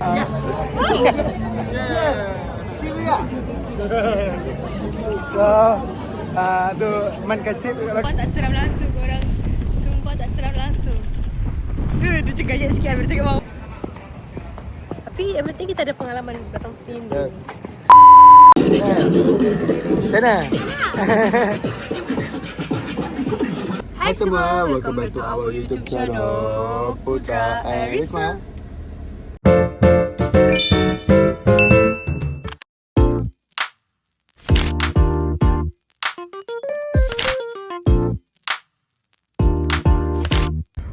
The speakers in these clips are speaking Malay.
Yes. Syria. So, tu man kecil. Sumpah tak seram langsung korang. Sumpah tak seram langsung. Dia cakap gayat sikit habis tengok bawah. Tapi yang penting kita ada pengalaman datang sini. Sana. Hai semua, welcome back to our YouTube channel Putra and Risma.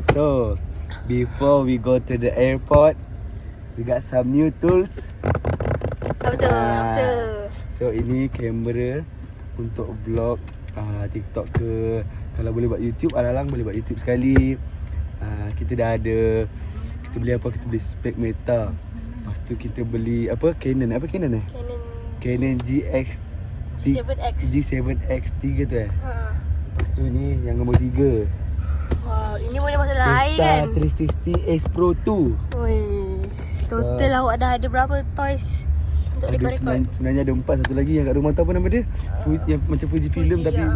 So, before we go to the airport, we got some new tools. Betul. So, ini kamera untuk vlog TikTok ke. Kalau boleh buat YouTube, alang-alang boleh buat YouTube sekali. Kita dah ada, kita beli apa? Kita beli spek Meta. Lepas tu kita beli apa? Canon Canon G7X3 tu Lepas tu ni yang nombor 3. Wow, ini boleh masuk lain kan? Insta360 S Pro 2. Wih, total awak dah ada berapa toys untuk rekod-rekod? Sebenarnya ada 4. Satu lagi yang kat rumah tu apa nama dia? Yang macam Fuji tapi ya.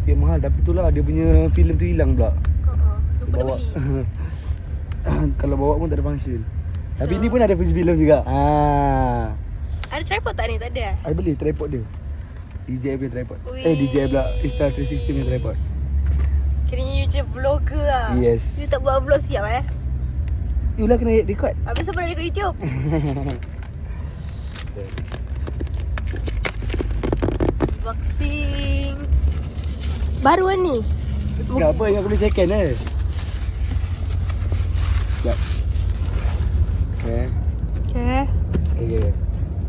Sikit mahal. Tapi tu lah dia punya filem tu hilang pula. Lupa dah beli. Kalau bawa pun tak ada function. Tapi ni pun ada Fuji film juga. Ada tripod tak ni? Tak ada? I beli tripod dia. DJI punya tripod. Ui. DJI pula Insta360 punya tripod. Kiranya you je vlogger lah. Yes. You tak buat vlog siap Yulah kena record. Habis apa nak rekod YouTube? Boxing baru kan ni? Tak apa, yang aku beli second Sekejap. Okay.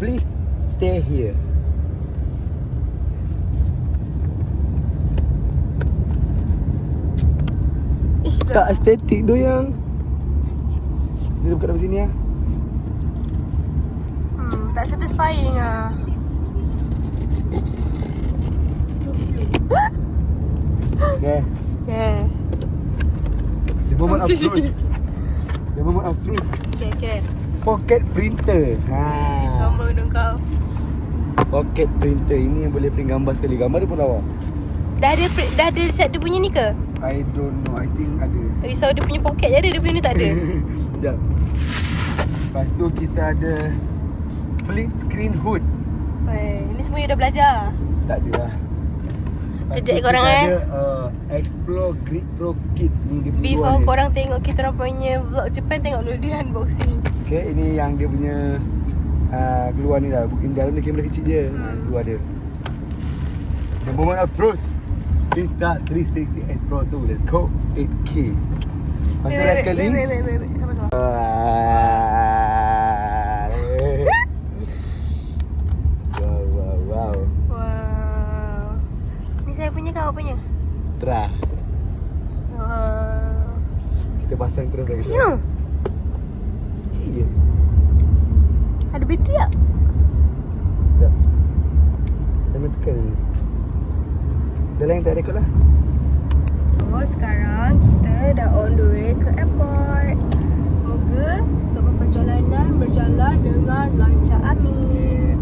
Please stay here. Tak estetik doyang. Dia buka dari sini tak satisfying ah. Okay. The moment of truth. The moment of truth. Okay. Pocket printer. Sombong dong kau. Pocket printer ini yang boleh print gambar sekali. Gambar dia pun lawa. Dah ada set dia punya ni ke? I don't know. I think ada. Risau dia punya poket je ada, dia punya ni tak ada. Sekejap. Lepas tu kita ada flip screen hood. Ni semua you dah belajar? Tak ada lah. Kejap korang ada Explore Grip Pro Kit. Ni dia punya before luar korang tengok kita orang punya vlog Japan, tengok dulu dia unboxing. Okay, ini yang dia punya keluar ni lah. Bukan dalam ni kamera kecil je. Luar dia. The moment of truth. Insta360 S Pro 2. Let's go. 8K. Lepas tu last sekali. Wait. Sama-sama. Wow. Ni saya punya kau punya? Terah. Kita pasang terus lagi. Kecil ke? Kecil je. Ada bateri tak? Sekejap. Jangan tekan ni. Dah lain tak rekod lah. So sekarang kita dah on the way ke airport. Semoga semua perjalanan berjalan dengan lancar, amin.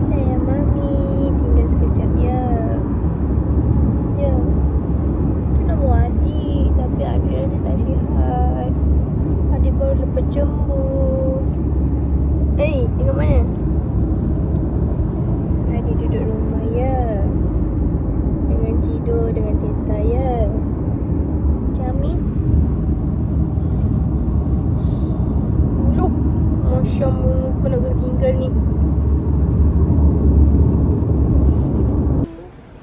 Saya Mami, tinggal sekejap ya. Itu nama adik, tapi adik nanti tak sihat. Adik baru lepas jemur. Tengok mana? Adik duduk rumah ya. Dengan Cido, dengan Teta ya. Cami. Uluh, Masya Allah, aku nak kena tinggal ni.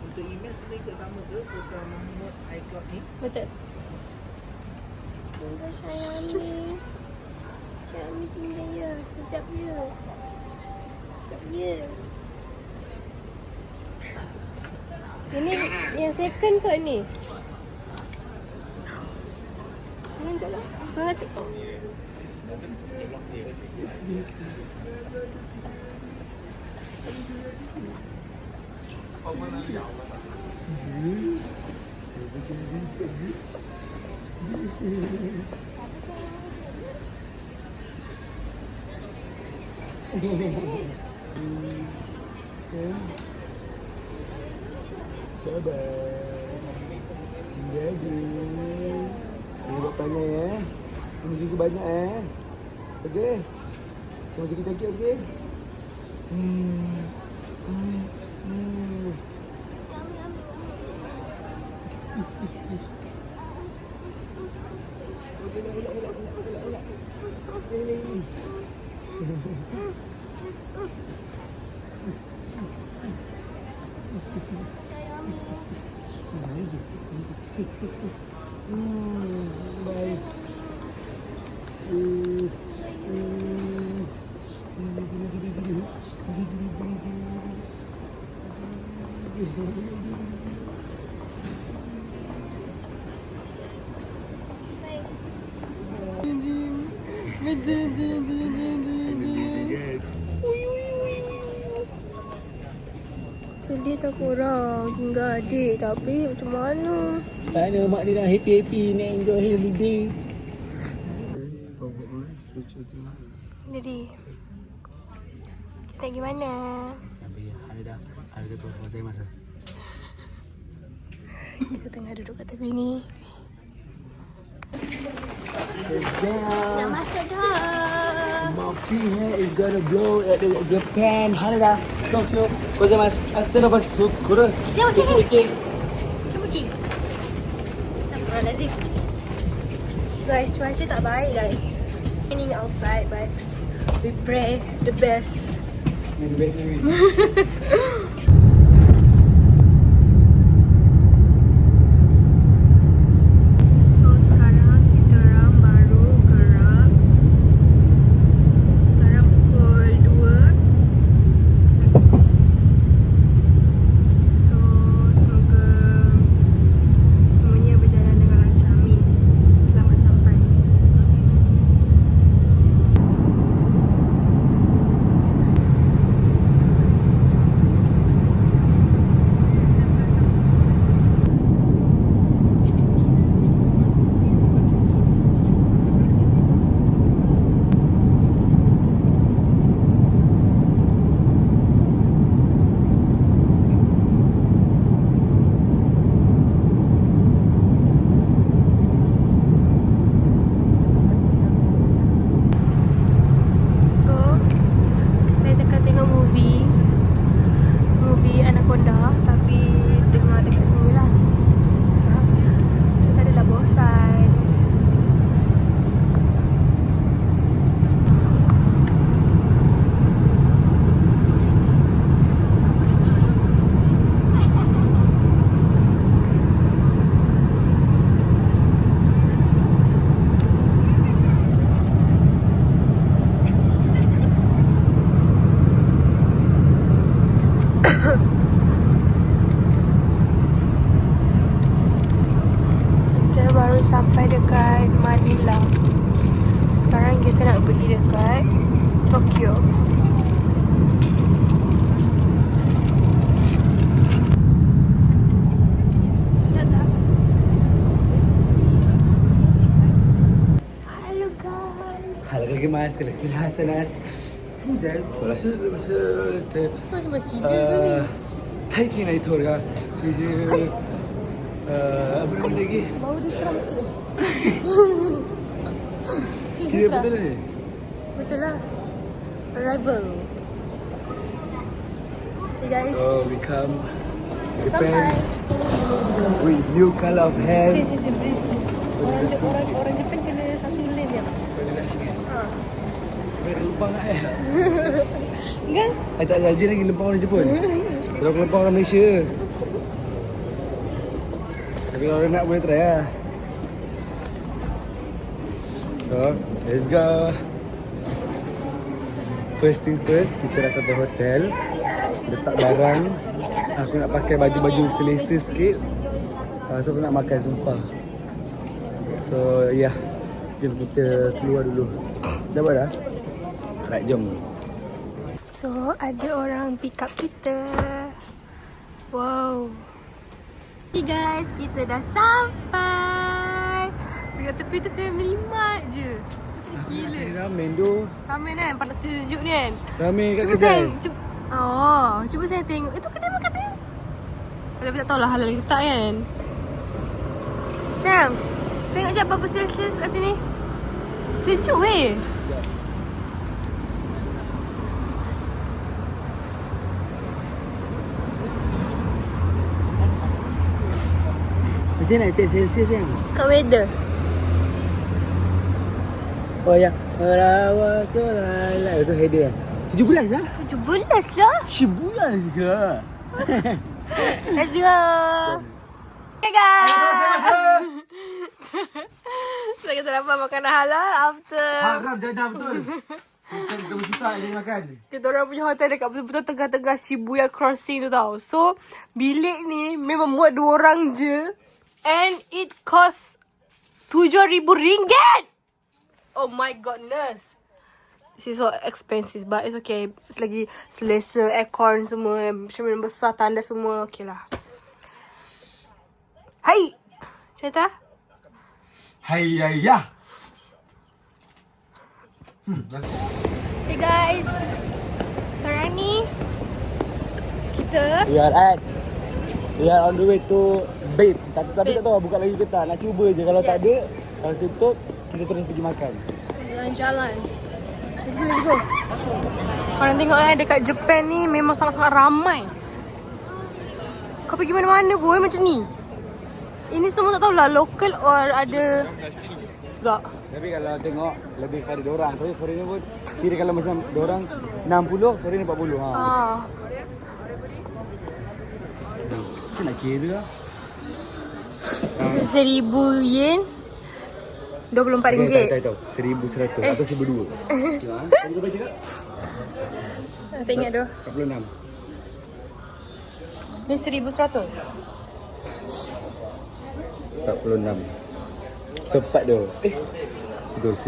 Untuk email semua ikut sama ke Putra Mahmud iCloud ni? Betul. Tinggal Syami. Syami tinggal ya. Sekejap je. Ini yang second ke ni? Jangan jalan. Jangan cepat. Jadi buat panjang ya. Musik banyak okey. Musik kita okey. Baik. Sedih tak korang tinggal adik. Tapi macam mana? Mana mak dia dah happy-happy nak enjoy holiday. Jadi kita pergi mana? Ada tu saya masa. Kita tengah duduk kat tepi ni. Let's go. Dah masuk dah. My hair is gonna blow at the Japan, Haneda, Tokyo. Gozaimasu. Assalamualaikum. Dia okey. Okay. Kamu cik. Astagfirullahalazim. Guys, cuaca tak baik guys. Raining outside but we pray the best. So sekarang kita orang baru gerak. Sekarang pukul 2. So semoga semuanya berjalan dengan lancar. Amin. Selamat sampai. So saya tengah tengok movie Anaconda tapi dengar dekat sini lah. So tak adalah bosan. Kita baru sampai dekat Manila. Sekarang kita nak pergi dekat Tokyo. Sudah tak? Halo guys. Halo guys, kalian Hasanas. 现在我来是这为什么骑这个呢？ taking a tour kan. Apa nama lagi? Bau dia seram sikit. Kira betul ni? Betul lah. Arrival. So guys, So we come sampai. Japan with new color of hair. Si, please. Orang Jepun kena satu lane je. Kena nasi kan? Ha. Kena lempang lah Kan? I tak janji lagi lempang orang Jepun. Kalau lempang orang Malaysia. Tapi kalau nak boleh try lah. So, let's go. First thing first, kita dah sampai hotel. Letak barang. Aku nak pakai baju-baju selesa sikit. So, aku nak makan sumpah. So, yeah. Jom kita keluar dulu. Dah buat dah? Alright, jom. So, ada orang pick up kita. Wow. Hey guys, kita dah sampai. Dekat tepi tu Family Mart je. Gila. Cari ramen tu. Ramen kan, panas sejuk ni kan. Ramen kat Cuba kedai. saya, cuba saya tengok. Itu kedai makan saya. Tapi tak tahulah halal ke tak kan. Sayang, tengok je berapa Celsius kat sini. Sejuk weh. Macam nak cek Celsius yang? Kat weather. Oh ya. Merawat solala. Itu header kan? 17 lah. 17 lah. 17 juga. Let's go. Hey guys. So kita dapat makanan halal after Haram jadah betul. Kita susah dia makan. kita orang punya hotel dekat betul-betul tengah-tengah Shibuya Crossing tu tau. So bilik ni memang muat 2 orang je. And it cost 7,000 ringgit. Oh my goodness. This is so expensive but it's okay. It's lagi selesa, aircon semua, macam besar, tanda semua. Okay lah. Hai. Cerita? Hai ya. Hey guys. Sekarang ni kita We are on the way to Babe. Tapi tak tahu buka lagi ke tak. Nak cuba je. Kalau tak ada, kalau tutup, kita terus pergi makan. jalan-jalan. Let's go. Korang tengok dekat Japan ni memang sangat-sangat ramai. Kau pergi mana-mana boy macam ni. Ini semua tak tahulah local or ada tak. Tapi kalau tengok lebih kepada diorang. Tapi foreigner pun kira kalau macam diorang 60, foreigner 40. Macam nak kira lah. 1,000 yen 24 ringgit. Tahu. 1,100 atau 1,200. Tengok baca tak? Tak ingat tu. 46. Ni 1,100. 46. Tepat tu. Betul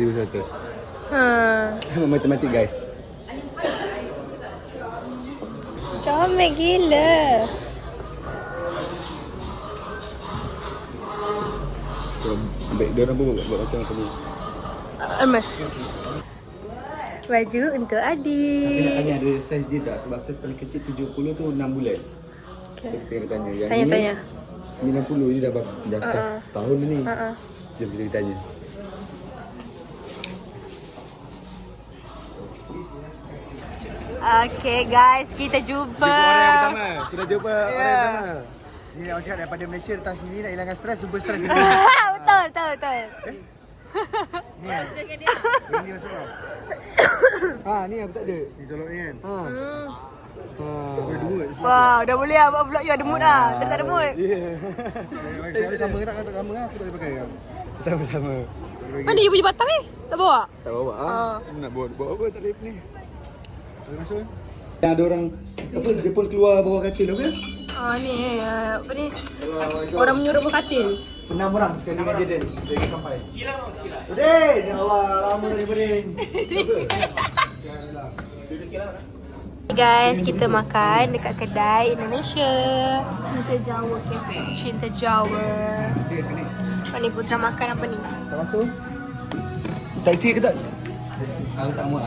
1,100. Matematik guys. Comel gila. Diorang pun buat macam tadi. Emas. Baju untuk adik. Tapi nak tanya ada saiz dia tak? Sebab saiz paling kecil 70 tu 6 bulan. Okay. So kita kena tanya. Yang Tanya-tanya. ni 90 ni dah setahun ni. Jom kita tanya. Okay guys, kita jumpa. Kita jumpa orang yang pertama. Ni nak cakap daripada Malaysia datang sini nak hilangkan stres, super stres ni. betul. Ni ni masuk kau. Ni apa tak ada? Ni tolong ni kan. Boleh Dua kat sini. Wah, dah boleh lah buat vlog you ada mood dah. Dah tak ada mood. Kalau sama ke tak? Kalau tak sama aku tak boleh pakai kan. Sama-sama. Mana you punya batang ni? Tak bawa? Tak bawa Nak bawa apa tak boleh ni. Boleh masuk kan? Ada orang apa Jepun keluar bawah katil apa? Ni apa ni? Orang menyuruh berkatil. 6 orang sekali dengan Jaden. Saya sampai. Silakan. Jaden, ya Allah, lama dah Jaden. Guys, kita makan dekat kedai Indonesia. Cinta Jawa Cafe. Cinta Jawa. Apa ni Putra makan apa ni? Tak masuk? Taksi ke tak? Aku tak muat.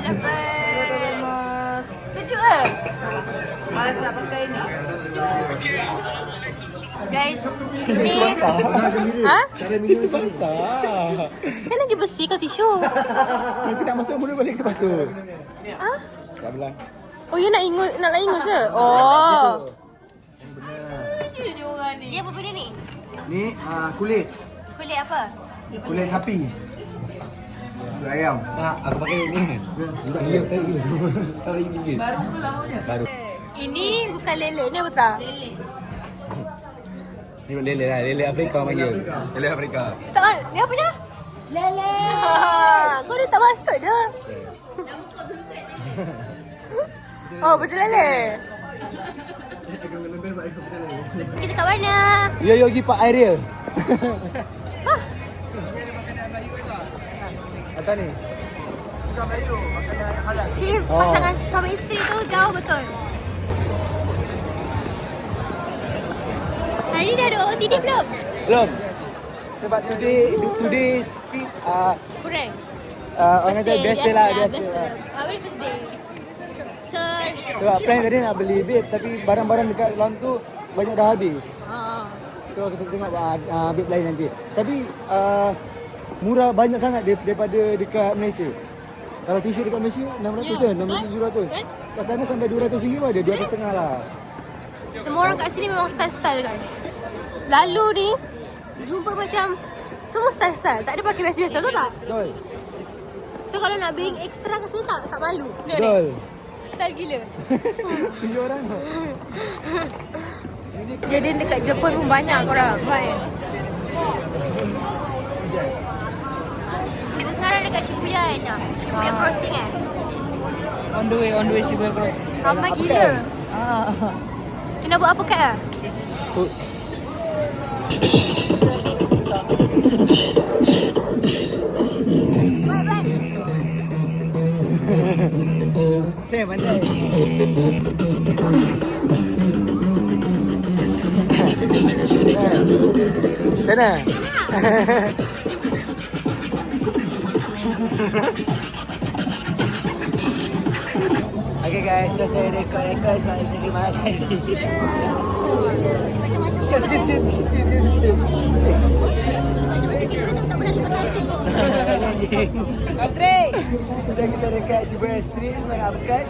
Lepas. Sejuk ke? Malas nak pakai ni. Sejuk. Guys, ni Tisu basah. Kan lagi bersih kau tisu. Nanti nak masuk mulut balik ke basuh. Tak belah. Oh, you nak ingus ke? Oh. Dia apa benda ni? Ni kulit. Kulit apa? Kulit sapi. Kulit ayam. Tak, aku pakai ni. Ya, saya ini. Kalau ini. Baru ke lamanya? Baru. Ini bukan lele, ni apa tak? Ni lele lah, lele Afrika panggil. Lele Afrika. Tak, ni apa dah? Lele. Kau dah tak masuk dah. Oh, macam lele. Kita kat mana? Yo pergi Pak Area. Atas ni. Si pasangan suami isteri tu jauh betul. Hari ni dah ada OOTD belum? Belum. Sebab today speed Kurang. orang kata biasa lah. Biasa. Apa ni first day? Sir. Sebab plan tadi nak beli vape tapi barang-barang dekat dalam tu banyak dah habis. So kita tengok vape lain nanti. Tapi murah banyak sangat daripada dekat Malaysia. Kalau t-shirt dekat Malaysia 600 kan? 600-700. Kat sana sampai 200 ringgit pun ada, 250 lah. Semua orang kat sini memang style-style guys. Lalu ni jumpa macam semua style-style. Tak ada pakai biasa-biasa, betul tak? Betul. So kalau nak bring extra kat sini tak malu. Tengok ni. Betul. Style gila. 7 orang tu. Jadi dekat Jepun pun banyak korang. Baik. Kita sekarang dekat Shibuya kan? Shibuya Crossing On the way Shibuya Crossing. Ramai gila. Kena buat apa kat lah? Saya pandai. Sana. Okay guys, so saya rekod sebab saya terima kasih. Patrick! So kita dekat Shibuya Street sebab nak berkat.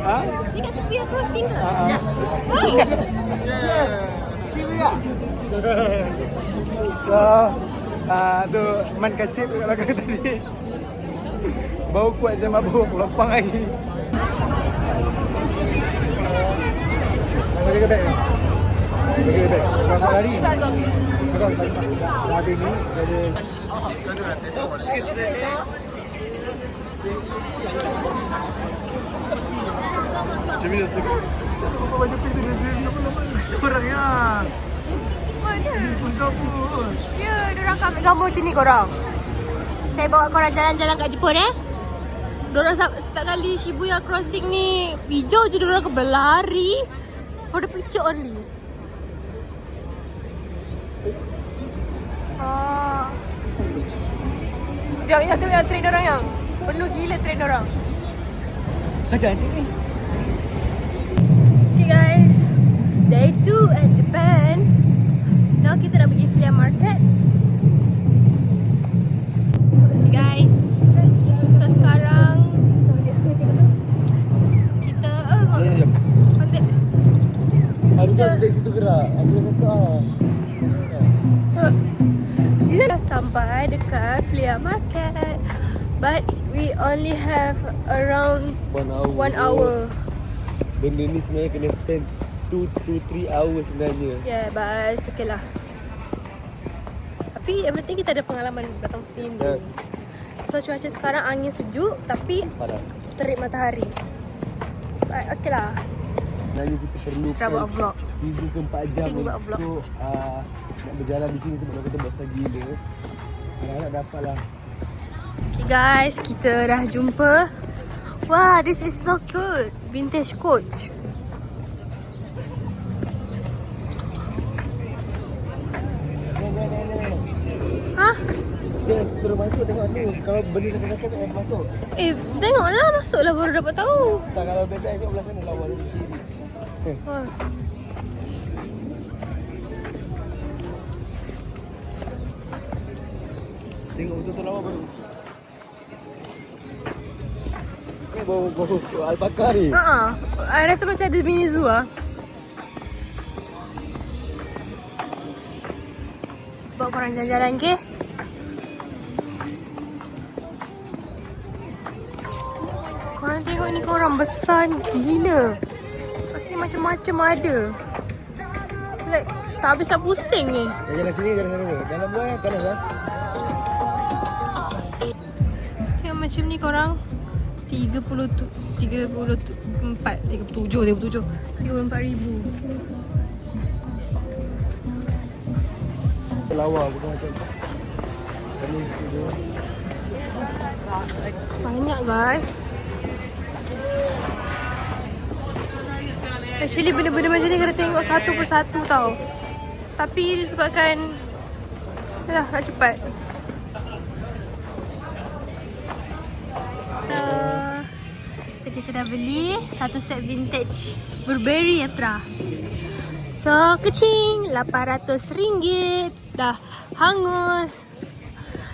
Ha? Dekat Shibuya Crossing ke? Shibuya. So, tu man kecil kat belakang tadi. Bau kuat saya mabuk, lempang lagi. Jaga beg. Jaga beg. Berapa lari? Habis ni ada macam pintu dia orangnya. Ya, diorang ambil gambar macam ni korang. Saya bawa korang jalan-jalan kat Jepun Diorang setiap kali Shibuya Crossing ni hijau je diorang berlari for the picture only. Yang tengok yang train diorang yang penuh gila train diorang. Cantik ni. Okay guys, day 2 at Japan. Now kita nak pergi flea market. Okay guys, so sekarang kita nanti Hari tu dari situ gerak. Aku dah cakap kita dah sampai dekat flea market, but we only have around 1 hour. Benda ni sebenarnya kena spend 2-3 hours sebenarnya. Yeah, but it's okay lah. Tapi yang penting kita ada pengalaman datang sini. So cuaca sekarang angin sejuk tapi Panas. terik matahari. But okay lah. Sebenarnya kita perlu Kita buat vlog. 3 ke 4 jam Kita buat vlog. untuk nak berjalan di sini sebab kita bosan gila. Harap dapat lah. Okay guys, kita dah jumpa. Wow, this is so good. Vintage coach. Hah? Jangan terus masuk tengok ni. Kalau beli sakit-sakit tak payah masuk. Tengoklah, masuklah baru dapat tahu. Tak, kalau bebek tengok belah sana lawan di sini. Wah. Tengok betul-betul lawan baru. Ni bau alpaka ni. I rasa macam ada mini zoo lah. Bawa korang jalan-jalan ke? Korang tengok ni korang besar gila. Pasti macam-macam ada. Like tak habis tak pusing ni. Jalan sini, jalan sana. Dalam luar panas lah. Tengok macam ni korang 34 ribu. Lawa bukan macam Banyak guys. Actually benda-benda macam ni kena tengok satu persatu tau. Tapi disebabkan dah nak cepat. So kita dah beli satu set vintage Burberry Etra. So kecing RM800. Dah hangus.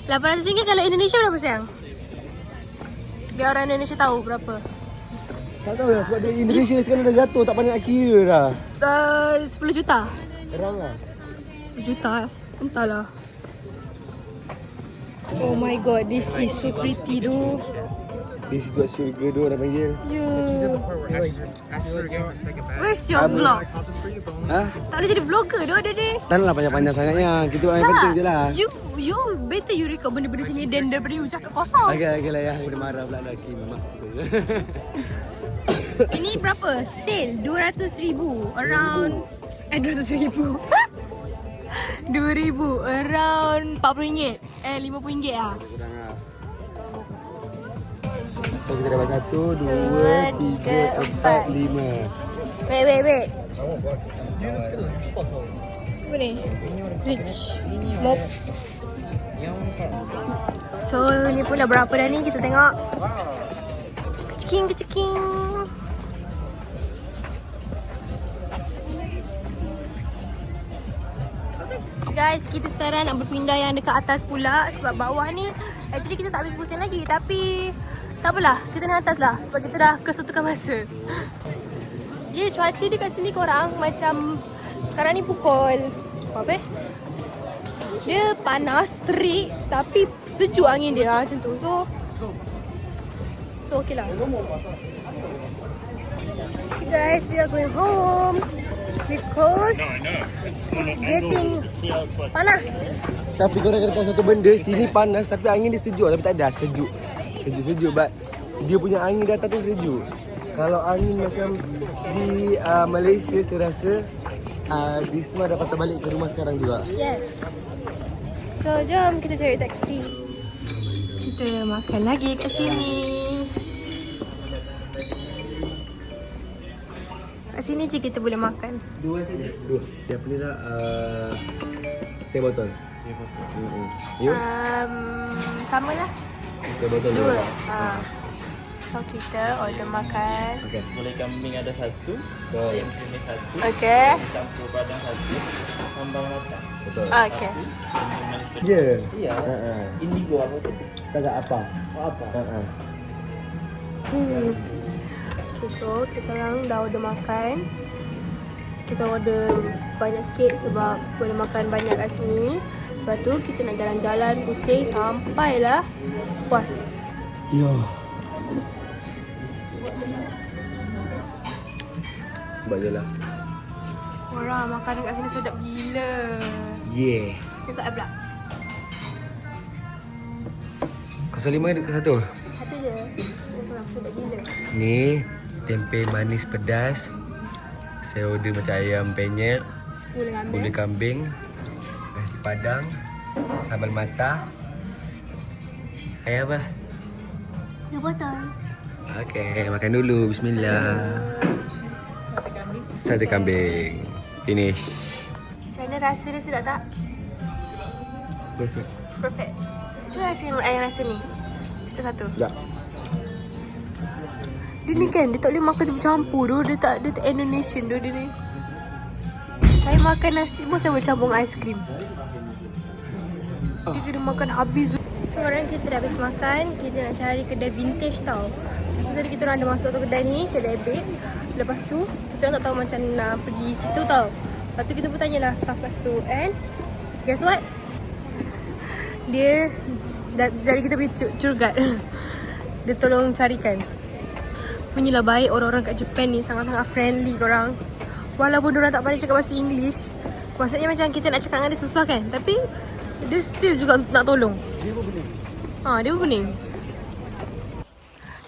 RM800 kalau Indonesia berapa sayang? Biar orang Indonesia tahu berapa. Tak tahu lah sebab di Indonesia sekarang dah jatuh, tak pandai nak kira dah. 10 juta. Terang lah. 10 juta. Entahlah. Oh my god, this is so pretty though. This is what sugar tu orang panggil. Yeah. Where's your vlog? Ha? Tak boleh jadi vlogger doh ada ni. Tak naklah panjang-panjang sangatnya. Kita orang yang penting je lah. You better you record benda-benda macam ni dan daripada you cakap kosong. Okey lah ya. Kena marah pula lelaki. Mak. Ini berapa? Sale 200,000. Around 200,000. 2,000. Around RM40. RM50 lah. Kurang lah. So kita dapat 1, 2, 3, 4, 5. Wait. Apa ni? Rich. Mop. So ni pun dah berapa dah ni, kita tengok. Keceking. Guys, kita sekarang nak berpindah yang dekat atas pula. Sebab bawah ni actually kita tak habis pusing lagi. Tapi tak apalah, kita naik atas lah. Sebab kita dah kesetukan masa. Jadi cuaca dekat sini korang macam sekarang ni pukul apa dia panas, terik. Tapi sejuk angin dia macam tu. So okay lah. Okay guys, we are going home. Because it's getting panas. Tapi korang kena tahu satu benda, sini panas tapi angin dia sejuk. Tapi tak ada sejuk. Sejuk but dia punya angin di atas tu sejuk. Kalau angin macam di Malaysia saya rasa Risma dapat terbalik ke rumah sekarang juga. Yes. So jom kita cari taksi. Kita makan lagi kat sini. Kat sini je kita boleh makan. 2 saja. 2. Dia apa ni dah teh botol. You? Sama lah. Teh botol 2. So kita order makan. Okey. Gulai kambing ada 1, ayam creamy 1, Okay. campur padang 1, sambal matang. Betul. Okay. Je. Iya. Indigo apa tu? Tak apa. Apa? Okay, so kita orang dah order makan. Kita order banyak sikit sebab boleh makan banyak kat sini. Lepas tu kita nak jalan-jalan pusing sampailah puas. Ya. Buat je lah. Orang makanan kat sini sedap gila. Yeah. Tengok app pula. 05 ada satu. Satu je. Orang sedap gila. Ni tempe manis pedas. Saya order macam ayam penyet, gulai kambing, nasi padang, sambal mata. Ayam apa? Dia botol. Okey, makan dulu. Bismillah. Sate kambing. Finish. Macam mana rasa dia, sedap tak? Perfect. Perfect. Cuba ayam rasa ni. Cuba satu. Tak. Dia ni kan, dia tak boleh makan campur tu. Dia tak Indonesian tu dia ni. Saya makan nasi pun saya boleh campur aiskrim. Dia kena makan habis. Sekarang kita dah habis makan. Kita nak cari kedai vintage tau. Lepas tadi kita orang ada masuk tu kedai ni, kedai bed. Lepas tu, kita orang tak tahu macam nak pergi situ tau. Lepas tu kita pun tanyalah staff kat situ. And guess what? Dia dari kita punya tour guide. Dia tolong carikan. Punyalah baik orang-orang kat Japan ni, sangat-sangat friendly korang. Walaupun diorang tak pandai cakap bahasa English. Maksudnya macam kita nak cakap dengan dia susah kan. Tapi dia still juga nak tolong. Dia pun pening. Dia pun pening.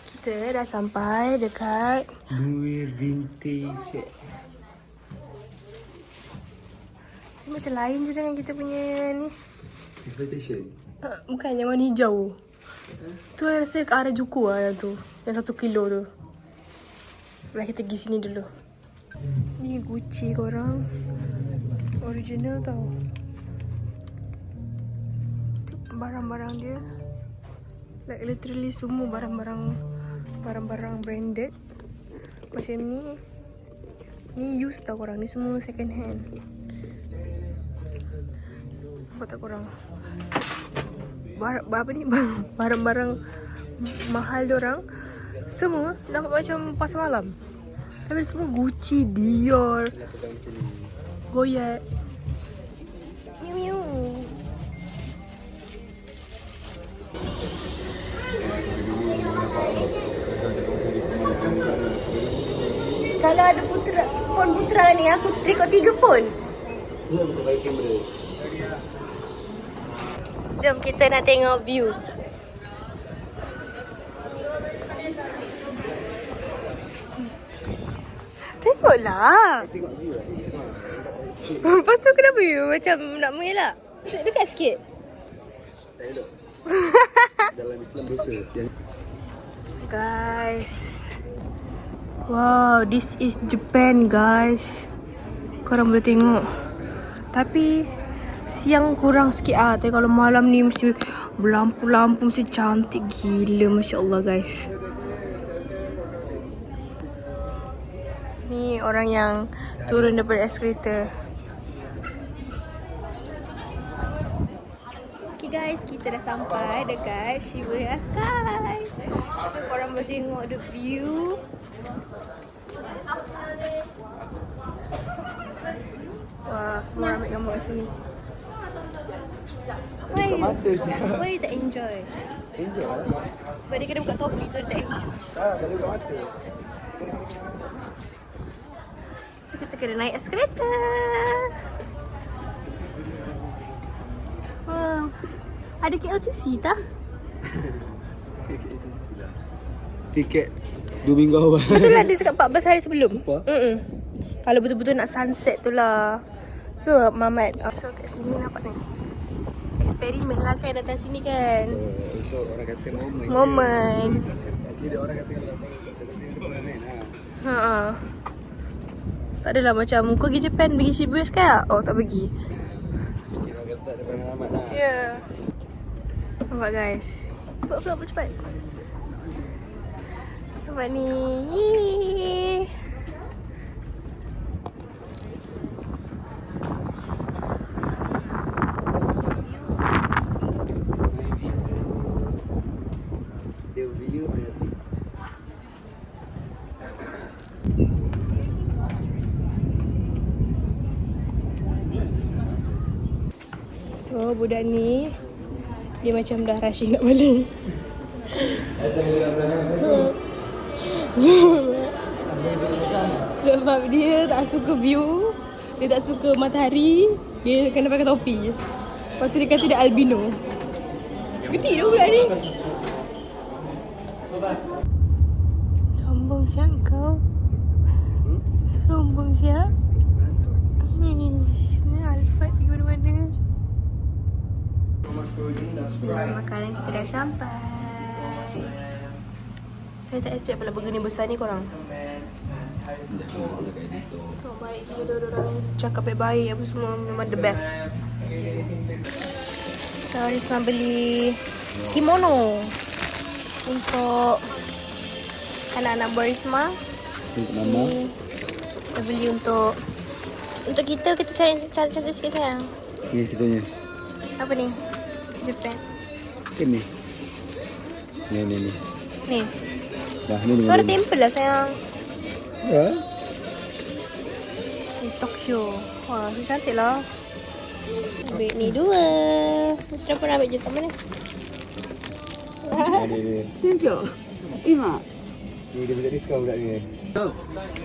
Kita dah sampai dekat Luir vintage. Dia macam lain je dengan kita punya ni. Invitation. Bukan yang warna hijau. Tu rasa ke arah Juku lah yang tu. Yang 1 kilo tu. Mari kita pergi sini dulu. Ni Gucci korang. Original tau. Tu barang-barang dia. Like literally semua barang-barang branded. Macam ni. Ni used tau korang. Ni semua second hand. Nampak tak korang? Apa ni? Barang-barang mahal diorang semua nampak macam pasar malam. Tapi semua Gucci, Dior, Goyet. Miu miu. Kalau ada phone putra ni, aku record 3 phone. Ya, betul baik kamera. Jom kita nak tengok view. Tengoklah. Tengok view lah. Lepas tu kenapa you macam nak mengelak? Dekat sikit. Tak elok. Dalam Islam dosa. Guys. Wow, this is Japan guys. Korang boleh tengok. Tapi siang kurang sikit tapi kalau malam ni mesti berlampu-lampu, mesti cantik gila, Masya Allah guys. Ni orang yang turun daripada eskalator. Okay guys, kita dah sampai dekat Shibuya Sky. So korang boleh tengok the view. Wah, semua orang ambil gambar kat sini. Why you tak enjoy? Enjoy lah. Sebab dia kena buka topi, so dia tak enjoy. Tak boleh buka mata. So kita kena naik eskalator. Wow. Ada KLCC tak? Tiket 2 minggu awal. Betul lah dia cakap 14 hari sebelum. Sumpah? Kalau betul-betul nak sunset tu lah. Tu Mamat. So kat sini nampak ni. Eksperimen lah kan datang sini kan. Untuk orang kata moment. Moment. Tidak orang kata kalau tak pernah main lah. Ha. Tak adalah macam kau pergi Japan, pergi Shibuya Sky tak? Oh tak pergi. Kira kata tak ada pengalaman lah. Ya. Yeah. Nampak guys. Vlog cepat. Nampak ni. Yeay. The view So budak ni dia macam dah rushing nak balik. Sebab dia tak suka view, dia tak suka matahari, dia kena pakai topi. Lepas tu dia kata dia albino. Gede dia budak ni. Sombong siang kau. Sombong siang. Ni Alfat pergi mana-mana. Makanan kita dah sampai. Saya tak expect pula burger ni besar ni korang. Oh, baik gila orang cakap baik-baik apa semua, memang the best. So Risma beli kimono untuk anak-anak buah Risma. Untuk mama. Kita beli untuk kita cari cantik sikit sayang. Ni kitanya. Apa ni? Japan. Ni. Ni. Ni. Dah ni Tu ada temple lah sayang. Ya. Ni Tokyo. Wah, ni cantik lah. Ambil ni 2. Putra pun ambil je kat mana? Ni. Tunjuk. Ima. Ni dia budak diskaun budak ni.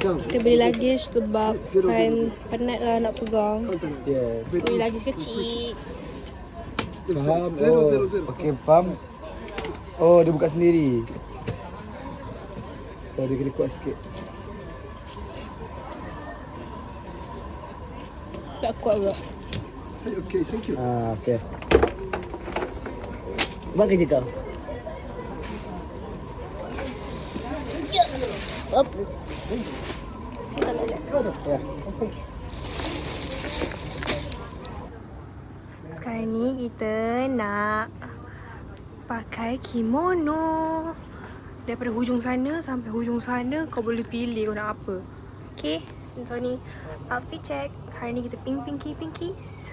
Kita beli luggage sebab kan penat lah nak pegang. Ya. Beli luggage kecil. Faham. Oh. Okey, faham. Oh, dia buka sendiri. Oh, dia kena kuat sikit. Tak kuat pula. Okay, thank you. Okay. Buat kerja kau. Up. Ya. Sekarang ni kita nak pakai kimono. Daripada hujung sana sampai hujung sana kau boleh pilih kau nak apa. Okay, so ni outfit check. Hari ni kita pinkies.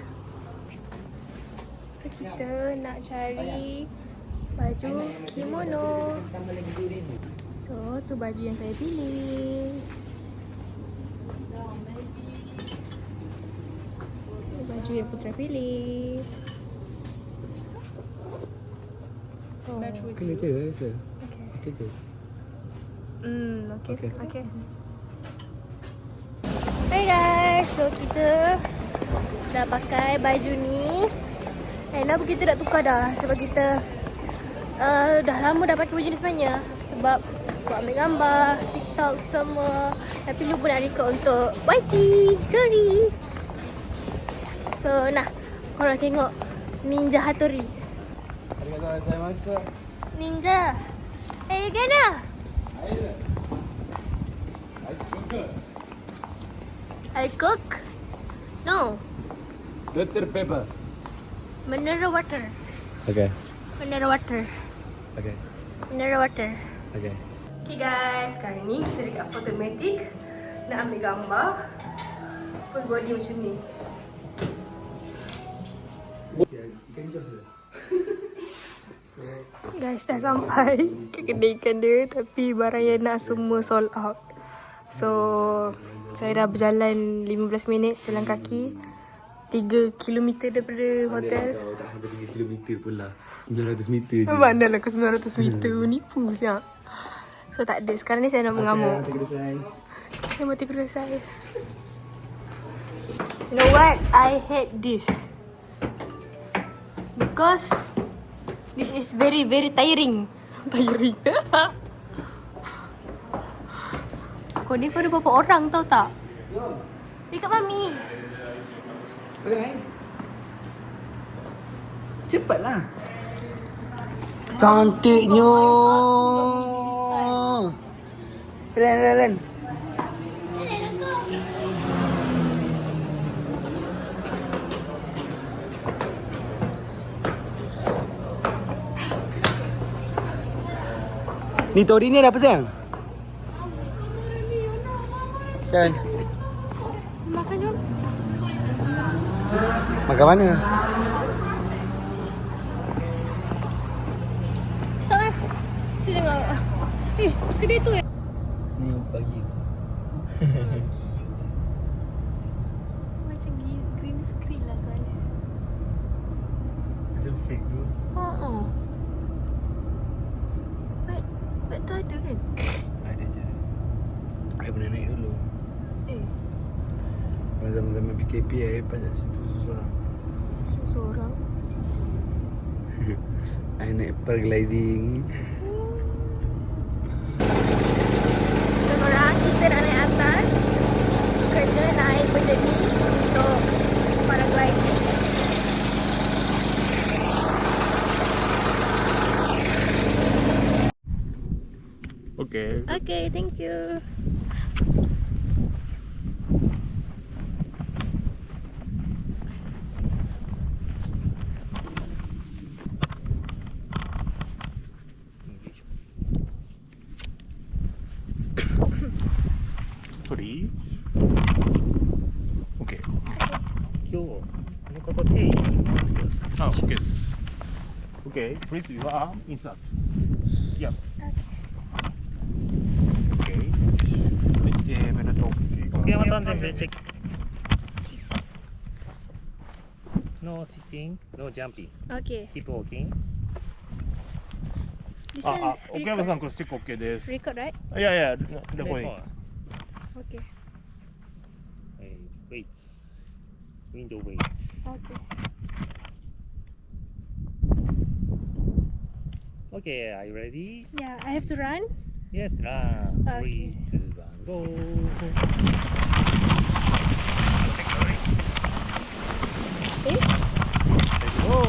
So kita nak cari baju kimono. So tu baju yang saya pilih. Ini baju yang Putra pilih. Oh. Kena je rasa. Okay. Okey je. Okay. Hey guys, so kita dah pakai baju ni. Kenapa kita nak tukar dah? Sebab kita dah lama dah pakai baju ni sebenarnya. Sebab buat ambil gambar, TikTok semua. Tapi lupa nak record untuk YT. Sorry. So nah, korang tengok Ninja Hattori. Arigatou gozaimasu. Ninja. Hey, Gana. I cook? No. Dr. Pepper. Mineral water. Okay. Mineral water. Okay. Mineral water. Okay. Okay guys, sekarang ni kita dekat Photomatic. Nak ambil gambar full body macam ni. Guys, dah sampai ke kedai ikan dia. Tapi barang yang nak semua sold out. So, saya dah berjalan 15 minit jalan kaki 3 km daripada hotel. Kau tak sampai 3 km pun lah. 900 meter je. Mana lah ke 900 meter. Nipu siap. So tak ada. Sekarang ni saya nak mengamuk. Saya mati kedai. You know what? I hate this. Because this is very tiring. Tiring. Kau ni pada berapa orang tahu tak? Dekat Mami. Okay. Cepatlah. Cantiknya. Len. Ni Tori ni ada apa sayang? Kan? Makan jom. Makan mana? Stop lah. Kita tengok. Kedai tu Ni pagi. macam green screen lah guys. Macam fake tu. But tu ada kan? Ada je. I pernah naik dulu. Zaman-zaman PKP pasal situ susah. Seorang. I naik paragliding. Seorang kita nak naik atas. Kerja naik benda ni untuk paragliding. Okay. Okay, thank you. Sorry. Okay. 今日この方でいいですか? Okay. Okay. Please your arm inside. Yeah. Okay. Okay, no sitting, no jumping. Okay. Keep walking. This one 奥山さんこれスティック OK です。 record, right? いやいや、どこに Okay. Wait. Window wait. Okay. Okay, are you ready? Yeah, I have to run. Yes, run. 3, Okay. 2, 1, go. Eh? Go.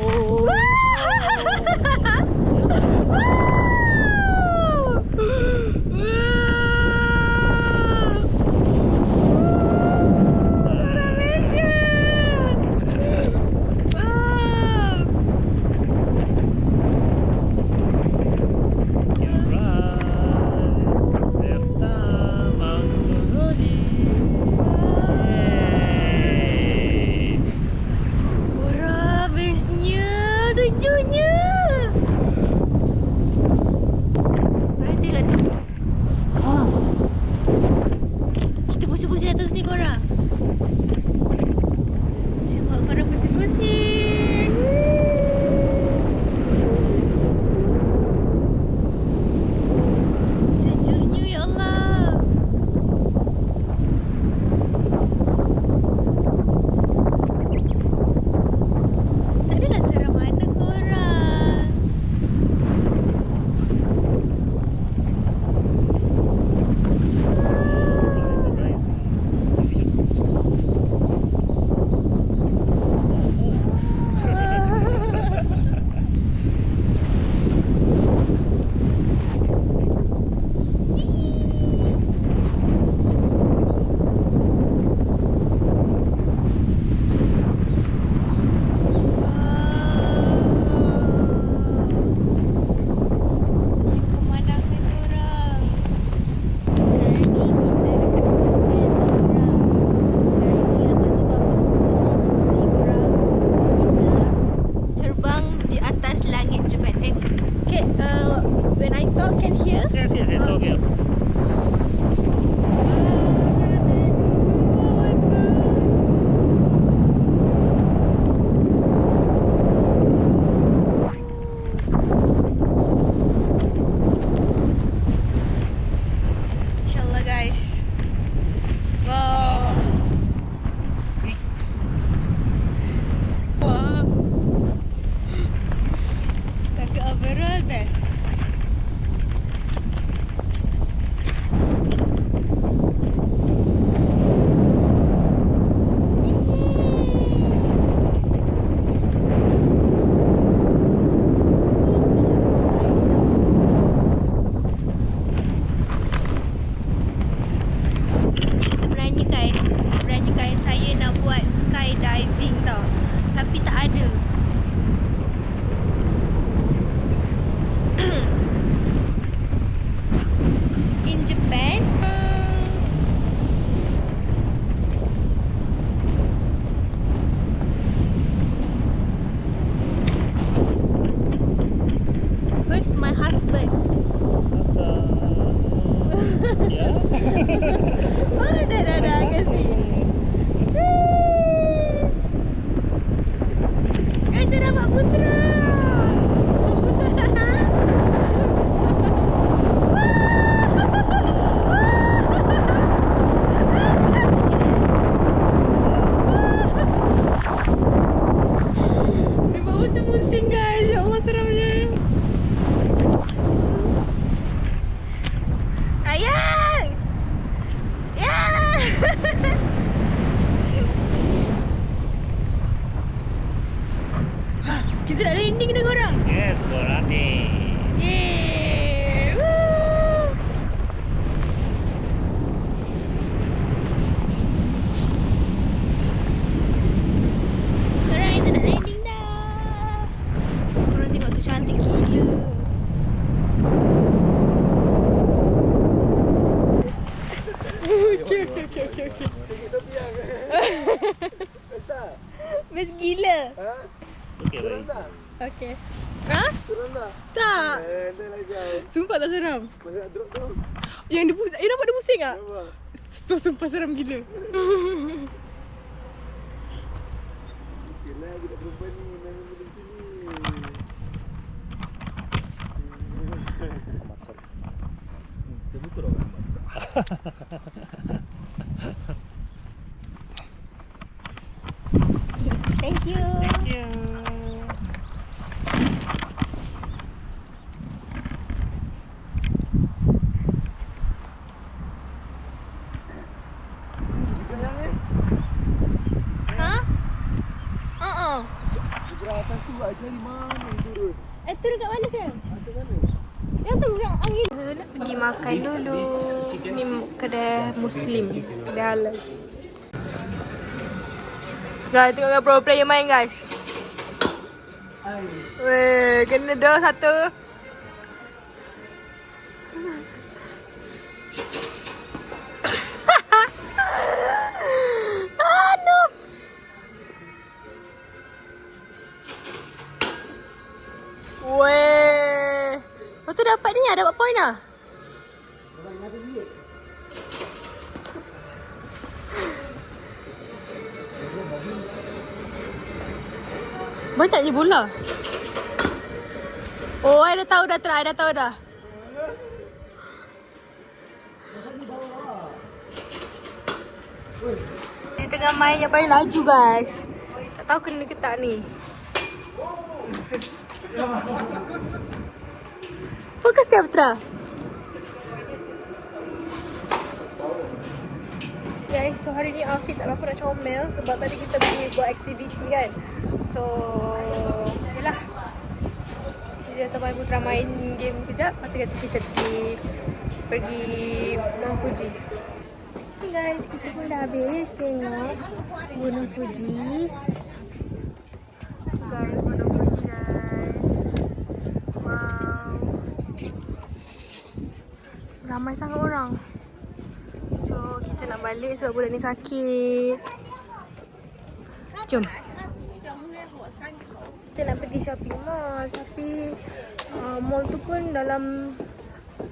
guys. Wow. Wow. Tapi overall best. Sebenarnya kan saya nak buat skydiving tau. Tapi tak ada. In Japan. Where's my husband? Yeah. Oh, dah, kasih. Guys, saya dapat putera. Dia bawa pusing guys. Ya Allah, seramnya. Ayang! Ya! Kita nak landing dengan korang. Yes, berani. Yeay! Woo! Korang kita nak landing dah. Korang tengok tu cantik gila. Okay. Best gila. Okey, baik. Okay. Ha? Turun tak? Tak. Dah lagi. Sumpah tak seram. Masa nak drop tu. Yang dia pusing. Nampak dia pusing tak? Nampak. So, sumpah seram gila. Yelah, kita perempuan ni main benda sini. Macam. Betul orang. Thank you. Thank you. Ha? Seberang atas tu nak cari mana yang turun. Turun kat mana sekarang? Atas mana? Yang tu yang angin. Nak pergi makan dulu. Ni kedai Muslim. Kedai halal. Guys, tengok pro player main guys. Weh, kena dah satu. Aduh. Weh. Lepas tu dapat ni lah, dapat point lah. Banyaknya bola. Oh, I dah tahu dah, I dah tahu dah. Dia tengah main yang paling laju guys. Tak tahu kena ke tak ni. Fokus dia Putra. Guys, so hari ni Afiq tak apa nak comel sebab tadi kita pergi buat aktiviti kan. So, yelah. Kita teman Putra main game kejap, lepas tu kata kita pergi Mount Fuji. Okay guys, kita pun dah habis tengok Gunung Fuji. Guys, Gunung Fuji guys. Wow. Ramai sangat orang. So, kita nak balik sebab budak ni sakit. Jom. Kita nak pergi shopping mall tapi mall tu pun dalam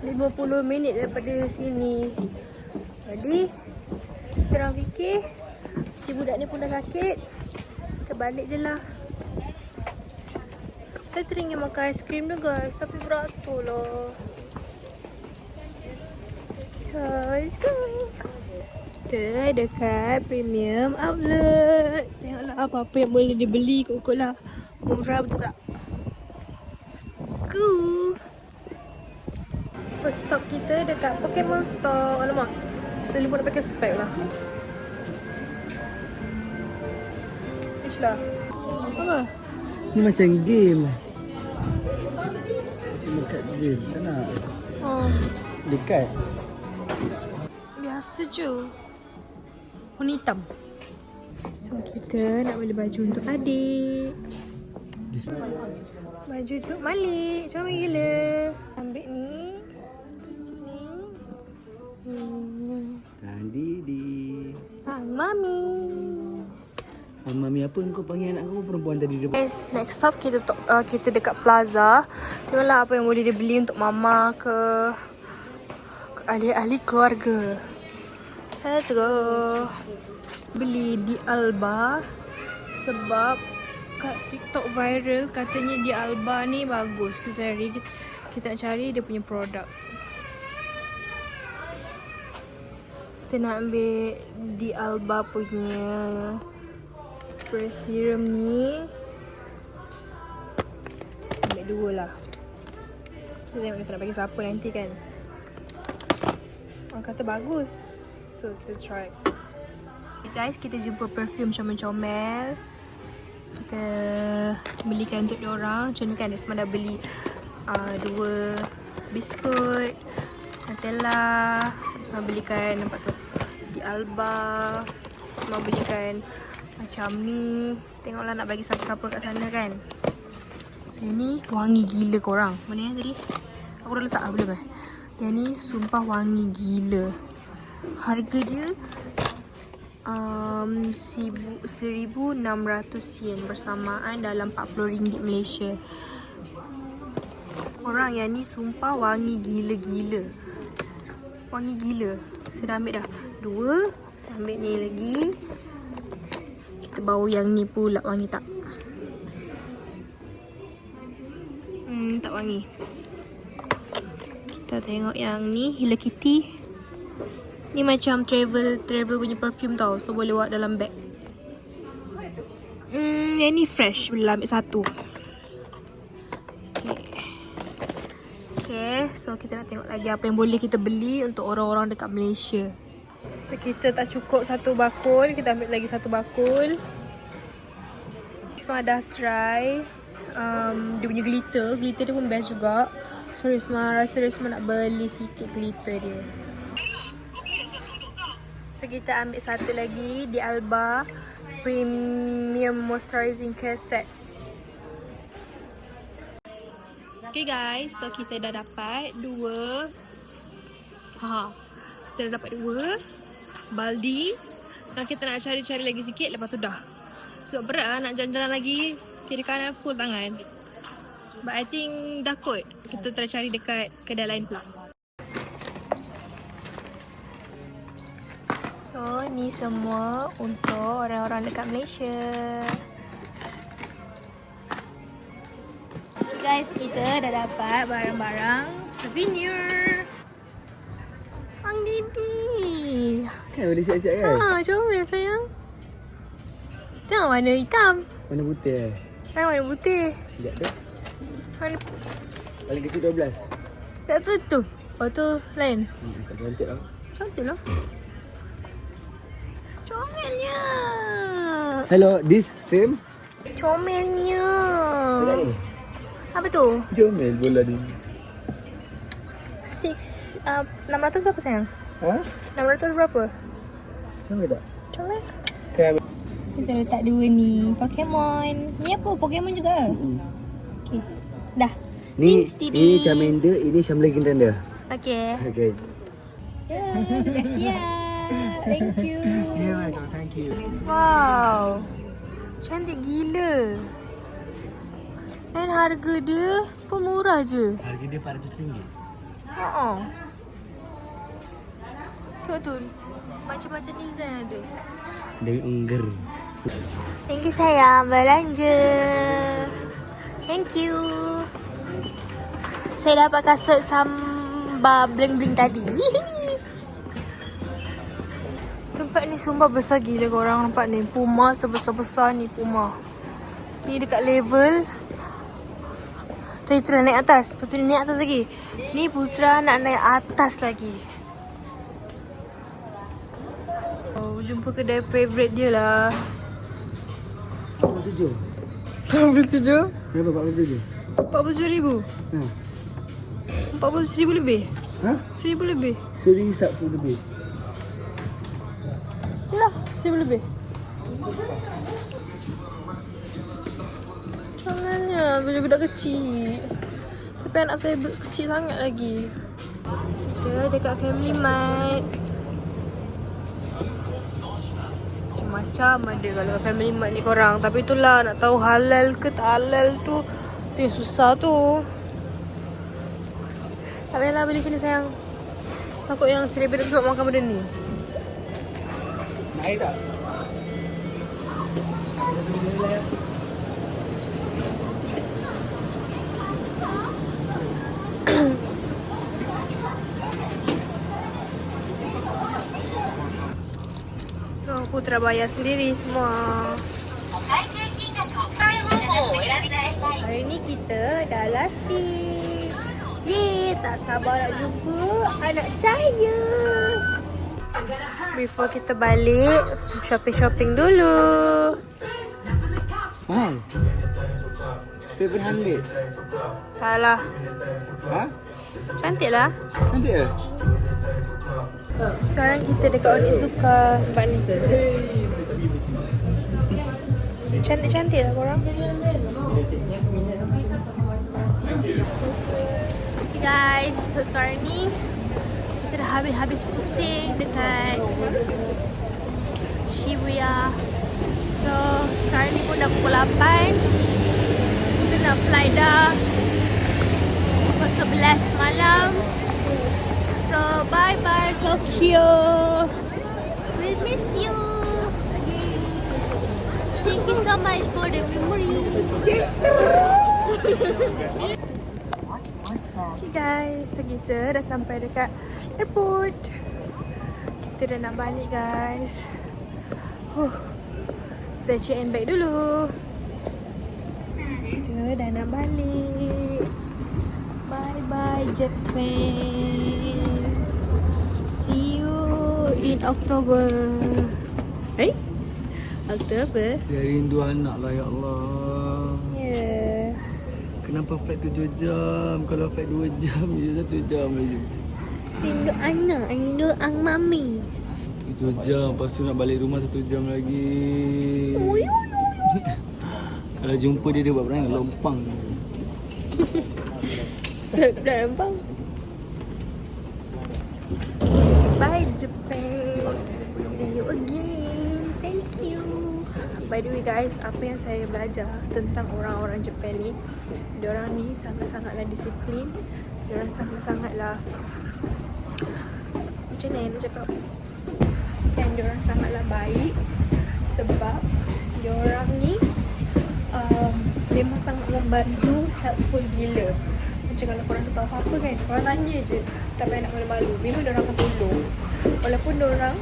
50 minit daripada sini. Jadi, kita orang fikir si budak ni pun dah sakit. Kita balik je lah. Saya teringin makan aiskrim tu guys tapi beratur lah. So Let's go. Kita dekat Premium Outlet. Tengoklah apa-apa yang boleh dibeli. Kok lah. Murah betul tak? Let's go. First stop kita dekat Pokemon Store. Alamak. Selalu pun nak pakai spek lah. Ish lah. Apa? Ni macam game. Dekat game. Tak nak. Oh. Dekat. Biasa je. Warna hitam. So kita nak beli baju untuk adik. Baju untuk Malik. Comel gila. Ambil ni. Didi. Mami. Mami apa kau panggil anak kau perempuan tadi dia? Guys, next stop kita dekat Plaza. Tengoklah apa yang boleh dibeli untuk mama ke ahli-ahli keluarga. Let's go. Beli di Alba sebab kat TikTok viral katanya di Alba ni bagus. Kita nak cari dia punya produk. Kita nak ambil di Alba punya spray serum ni. Ambil 2 lah. Kita tengok kita nak bagi siapa nanti kan. Orang kata bagus. So kita try. Guys, kita jumpa perfume comel-comel. Kita belikan untuk diorang. Macam ni kan, Isma dah beli 2 biskut Nutella. Isma belikan, nampak tu, di Alba. Isma belikan macam ni. Tengoklah nak bagi siapa-siapa kat sana kan. So yang ni wangi gila korang. Mana yang tadi? Aku dah letak belum eh? Yang ni sumpah wangi gila. Harga dia 1,600 yen bersamaan dalam RM40 Malaysia. Korang yang ni sumpah wangi gila-gila. Wangi gila. Saya dah ambil dah 2. Saya ambil ni lagi. Kita bau yang ni pula wangi tak? Tak wangi. Kita tengok yang ni Hello Kitty. Ni macam travel punya perfume tau. So boleh bawa dalam bag. Yang ni fresh. Boleh ambil 1. Okay. So kita nak tengok lagi apa yang boleh kita beli untuk orang-orang dekat Malaysia. So kita tak cukup 1 bakul. Kita ambil lagi 1 bakul. Isma dah try dia punya glitter. Glitter dia pun best juga. So Isma rasa Isma nak beli sikit glitter dia. So kita ambil 1 lagi di Alba Premium Moisturizing Care Set. Okay guys, so kita dah dapat 2. Kita dah dapat 2 baldi. Dan kita nak cari-cari lagi sikit, lepas tu dah. Sebab berat lah nak jalan-jalan lagi. Kiri kanan full tangan. But I think dah kot. Kita try cari dekat kedai lain pula. So, ni semua untuk orang-orang dekat Malaysia. Okay guys, kita dah dapat barang-barang souvenir. Ang Didi. Kan boleh siap-siap kan? Comel sayang. Tengok warna hitam. Warna putih Warna putih. Sekejap tu. Warna Paling kecil 12. tak tu. Oh tu lain. Tak cantik lah. Cantik lah. Comelnya. Hello, this same? Comelnya. Sekejap ni. Apa tu? Jomel bola ni. 600 berapa sayang? Ha? 600 berapa? Sama tak? Comel. Okay, Kita letak 2 ni. Pokemon. Ni apa? Pokemon juga? Okay. Dah. ni Stevie. ini Charmander, ini Shamblin Tanda. Okay. Okay. Ya, sudah siap. Thank you. Thank you. Wow. Cantik gila. Dan harga dia pun murah je. Harga dia RM400. Tengok tu. Macam-macam design ada. Dari Ungger. Thank you sayang. Belanja. Thank you. Saya dapat kasut samba bling-bling tadi. sumpah besar gila korang nampak ni. Puma sebesar-besar ni Puma. Ni dekat level. Tadi tu dah naik atas. Lepas tu dia naik atas lagi. Ni Putra nak naik atas lagi. Oh, jumpa kedai favourite dia lah. 47. 47? Berapa 47? 47,000. Ha. 47,000 lebih. Ha? 1,000 lebih. Seri hisap tu lebih. Yalah, 1,000 lebih. Jangannya, budak-budak kecil. Tapi anak saya kecil sangat lagi. Kita dekat Family Mart. Macam-macam ada kalau kat Family Mart ni korang. Tapi itulah nak tahu halal ke tak halal tu yang susah tu. Tak payahlah beli sini sayang. Takut yang selebriti tu makan benda ni. Nak air tak? So, Putra bayar sendiri semua. Hari ni kita dah last day. Yeay, tak sabar nak jumpa anak saya. Before kita balik, shopping-shopping dulu. Mahal. 700. Tak lah. Ha? Cantik lah. Cantik ke? Sekarang kita dekat Onitsuka tempat ni. Cantik-cantik lah korang. Okay guys, so sekarang ni kita dah habis pusing dekat Shibuya. So sekarang ni pun dah pukul 8. Kita nak fly dah pukul 11 malam. So bye bye Tokyo. We miss you. Thank you so much for the memory. Yes. Okay guys, so kita dah sampai dekat airport. Kita dah nak balik guys. Kita check in bag dulu. Kita dah nak balik. Bye bye Japan. See you in October. Oktober. Dia rindu anak lah ya Allah. Yeah. Kenapa flight 7 jam? Kalau flight 2 jam je 1 jam lagi. Rindu anak, rindu ang mami. 7 jam, lepas tu nak balik rumah 1 jam lagi. Kalau jumpa dia buat perangai lompang. Sedap lempang. Bye Japan. See you again. Thank you. By the way guys, apa yang saya belajar tentang orang-orang Japan ni, diorang ni sangat-sangatlah disiplin. Diorang sangat-sangatlah, macam mana nak cakap, dan diorang sangatlah baik. Sebab diorang ni memang sangat membantu, helpful gila. Macam kalau korang tahu apa-apa kan, korang tanya je, tak payah nak malu-malu. Memang diorang akan tolong. Walaupun diorang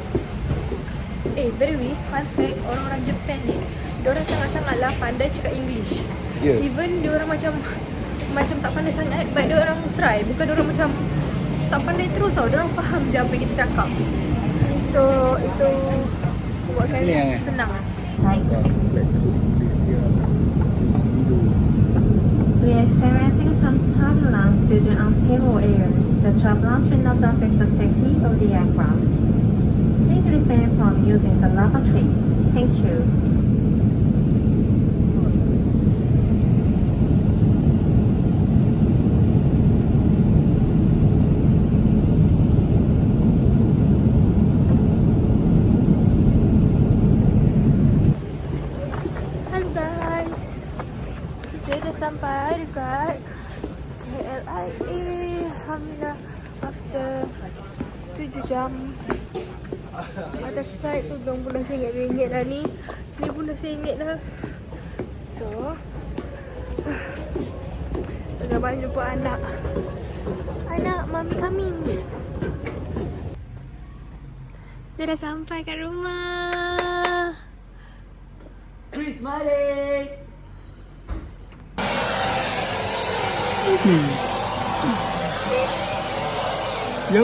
by the way, fun fact, orang-orang Japan ni, diorang sangat-sangatlah pandai cakap English. Yeah. Even diorang macam tak pandai sangat, but diorang try. Bukan diorang macam tak pandai terus tau. Diorang faham je apa yang kita cakap. So, itu buatkan senang lah. Flight teruk Malaysia. Macam hidup. We are experiencing some turbulence due to unstable air. The turbulence will not affect the safety of the aircraft. Please refrain from using the lavatory. Thank you. Hello guys, kita dah sampai dekat KLIA. Alhamdulillah, after 7 jam atas flight tu RM20 dah ni. RM15 dah. So tak sabar jumpa anak mami kami. Dia dah sampai kat rumah. Chris Malik. Yo.